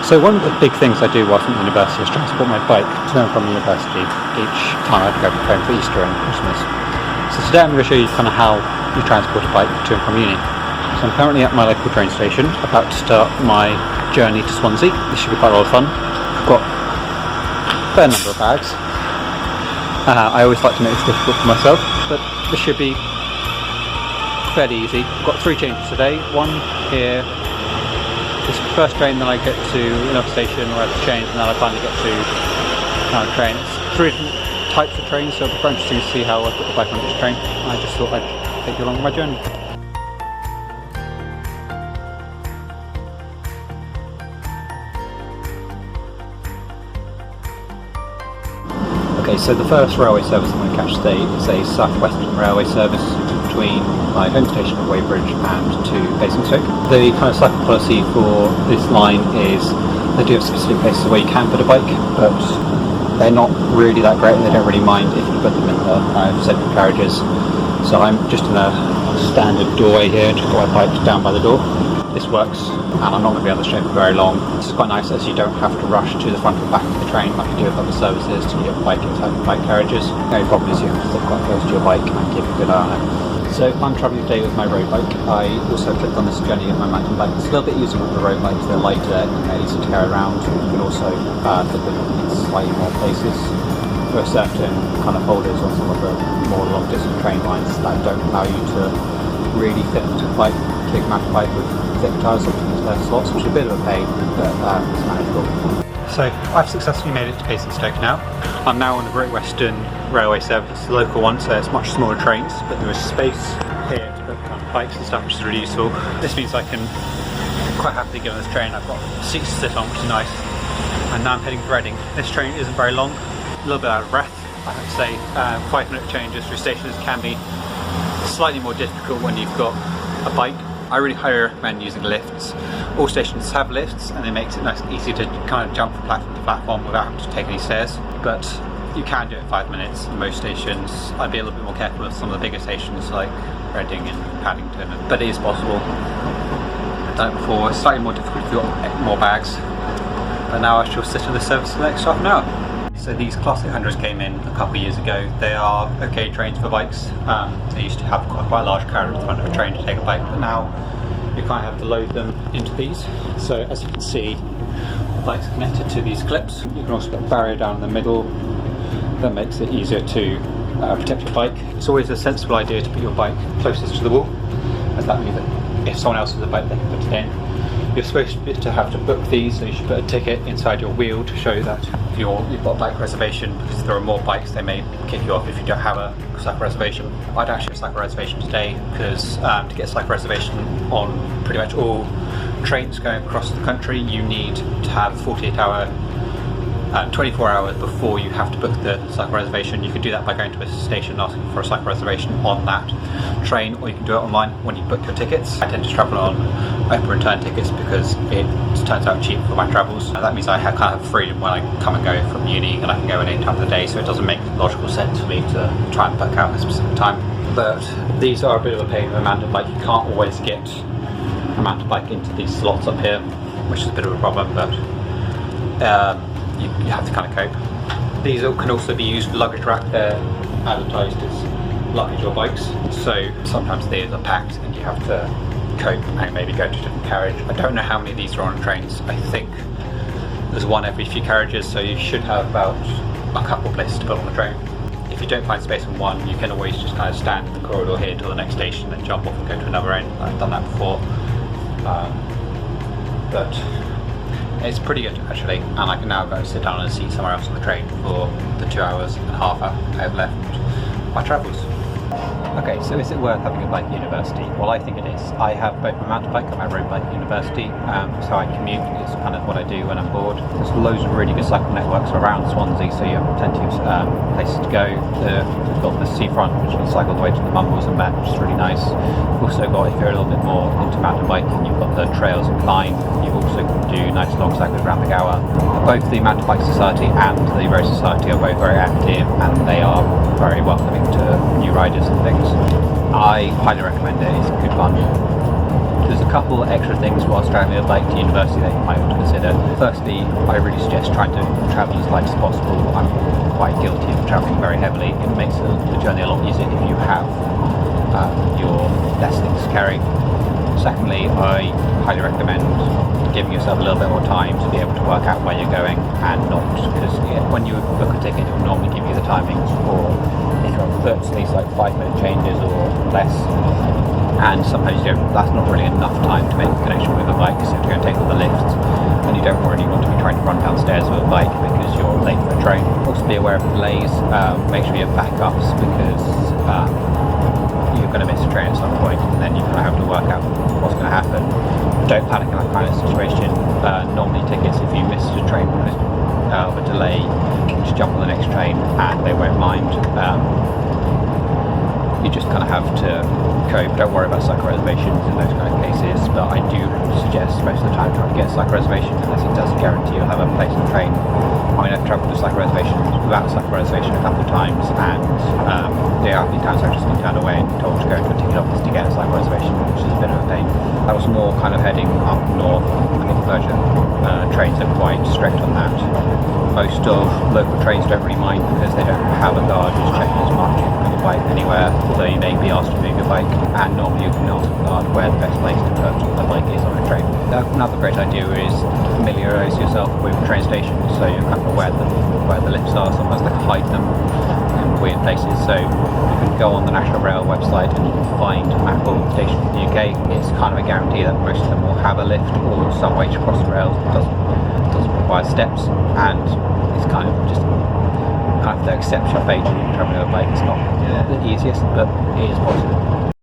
So one of the big things I do whilst I'm at university is transport my bike to and from university each time I go home for Easter and Christmas. So today I'm going to show you kind of how you transport a bike to and from uni. So I'm currently at my local train station, about to start my journey to Swansea. This should be quite a lot of fun. I've got a fair number of bags. I always like to make this difficult for myself, but this should be fairly easy. I've got 3 changes today. One here, this first train, then I get to another station where I have to change, and then I finally get to another train. It's 3 different types of trains, so it'll be quite interesting to see how I put the bike on each train. I just thought I'd take you along my journey. Okay, so the first railway service I'm going to catch today is a South Western railway service between my home station at Weybridge and to Basingstoke. The kind of cycle policy for this line is they do have specific places where you can put a bike, but they're not really that great, and they don't really mind if you put them in the central carriages. So I'm just in a standard doorway here, just got my bike down by the door. This works, and I'm not going to be on this train for very long. This is quite nice as you don't have to rush to the front and back of the train like you do with other services to get your bike inside the bike carriages. The only problem is you have to sit quite close to your bike and keep a good eye on it. So I'm travelling today with my road bike. I also clicked on this journey with my mountain bike. It's a little bit easier with the road bikes, they're lighter and they're easy to carry around. You can also put them in slightly more places. There are certain kind of holders on some of the more long distance train lines that don't allow you to really fit into a bike, big mountain bike with thick tyres up into their slots, which is a bit of a pain, but it's manageable. So I've successfully made it to Basingstoke now. I'm now on the Great Western Railway service, the local one, so it's much smaller trains, but there is space here to put kind of bikes and stuff, which is really useful. This means I can quite happily get on this train. I've got seats to sit on, which is nice. And now I'm heading to Reading. This train isn't very long, a little bit out of breath, I have to say. 5-minute changes through stations can be slightly more difficult when you've got a bike. I really highly recommend using lifts. All stations have lifts, and it makes it nice and easy to kind of jump from platform to platform without having to take any stairs. But you can do it in 5 minutes in most stations. I'd be a little bit more careful with some of the bigger stations like Reading and Paddington, but it is possible. I've done it before. It's slightly more difficult if you've got more bags. But now I shall sit in the service for the next half an hour. So these Classic 100s came in a couple of years ago. They are okay trains for bikes. They used to have quite a large carrier at the front of a train to take a bike, but now you kind of have to load them into these. So as you can see, the bike's connected to these clips. You can also put a barrier down in the middle that makes it easier to protect your bike. It's always a sensible idea to put your bike closest to the wall, as that means that if someone else has a bike, they can put it in. You're supposed to have to book these, so you should put a ticket inside your wheel to show that you've got a bike reservation, because if there are more bikes they may kick you off if you don't have a cycle reservation. I'd actually have a cycle reservation today, because to get a cycle reservation on pretty much all trains going across the country you need to have 24 hours before you have to book the cycle reservation. You can do that by going to a station asking for a cycle reservation on that train, or you can do it online when you book your tickets. I tend to travel on open return tickets because it turns out cheap for my travels. That means I kind of have freedom when I come and go from uni, and I can go in any time of the day, so it doesn't make logical sense for me to try and book out a specific time. But these are a bit of a pain with a mountain bike. You can't always get a mountain bike into these slots up here, which is a bit of a problem, but you have to kind of cope. These can also be used for luggage rack. They're advertised as luggage or bikes, so sometimes these are packed and you have to cope and maybe go to a different carriage. I don't know how many of these are on trains. I think there's one every few carriages, so you should have about a couple of places to put on the train. If you don't find space on one, you can always just kind of stand in the corridor here till the next station and jump off and go to another end. I've done that before. But it's pretty good actually, and I can now go sit down and seat somewhere else on the train for the 2.5 hours I've left my travels. Okay, so is it worth having a bike at university? Well, I think it is. I have both my mountain bike and my road bike at university, so I commute. It's kind of what I do when I'm bored. There's loads of really good cycle networks around Swansea, so you have plenty of places to go. We've got the seafront, which you can cycle all the way to the Mumbles and back, which is really nice. We've also got, if you're a little bit more into mountain biking, you've got the trails and climb. You've also got to do nice long cycles around the Gower. Both the Mountain Bike Society and the Road Society are both very active, and they are very welcoming to new riders and things. I highly recommend it. It's good fun. There's a couple extra things whilst travelling a bike to university that you might want to consider. Firstly, I really suggest trying to travel as light as possible. I'm quite guilty of travelling very heavily. It makes the journey a lot easier if you have your less things to carry. Secondly, I highly recommend giving yourself a little bit more time to be able to work out where you're going and not, because when you book a ticket it will normally give you the timings for, if you're on foot, at least like 5-minute changes or less, and sometimes that's not really enough time to make a connection with a bike, so if you're going to take all the lifts and you don't really want to be trying to run downstairs with a bike because you're late for a train. Also be aware of delays, make sure you have backups, because you're going to miss a train at some point and then you're going to have to work out what's going to happen. Don't panic in that kind of situation. Normally tickets, if you miss a train because of a delay, you can just jump on the next train and they won't mind. You just kind of have to cope. Don't worry about cycle reservations in those kind of cases, but I do suggest most of the time try to get a cycle reservation unless it doesn't guarantee you'll have a place on the train. I mean, I've travelled with cycle reservations without a cycle reservation a couple of times, and the only times I've just been turned away and told to go to a ticket office to get a cycle reservation, which is a bit of a pain. That was more kind of heading up north. I think Virgin trains are quite strict on that. Most of local trains don't really mind because they don't have a guard who's checking as much you can put your bike anywhere, although you may be asked to move your bike, and normally you can ask the guard where the best place to put the bike is on a train. Another great idea is to familiarise yourself with train stations, so you're kind of aware where the lifts are. Sometimes they hide them in weird places, so you can go on the National Rail website and you can find a map of stations in the UK. It's kind of a guarantee that most of them will have a lift or some way to cross the rails. It doesn't require steps, and it's kind of just the accept your fate when you're travelling on a bike. It's not the easiest, but it is possible.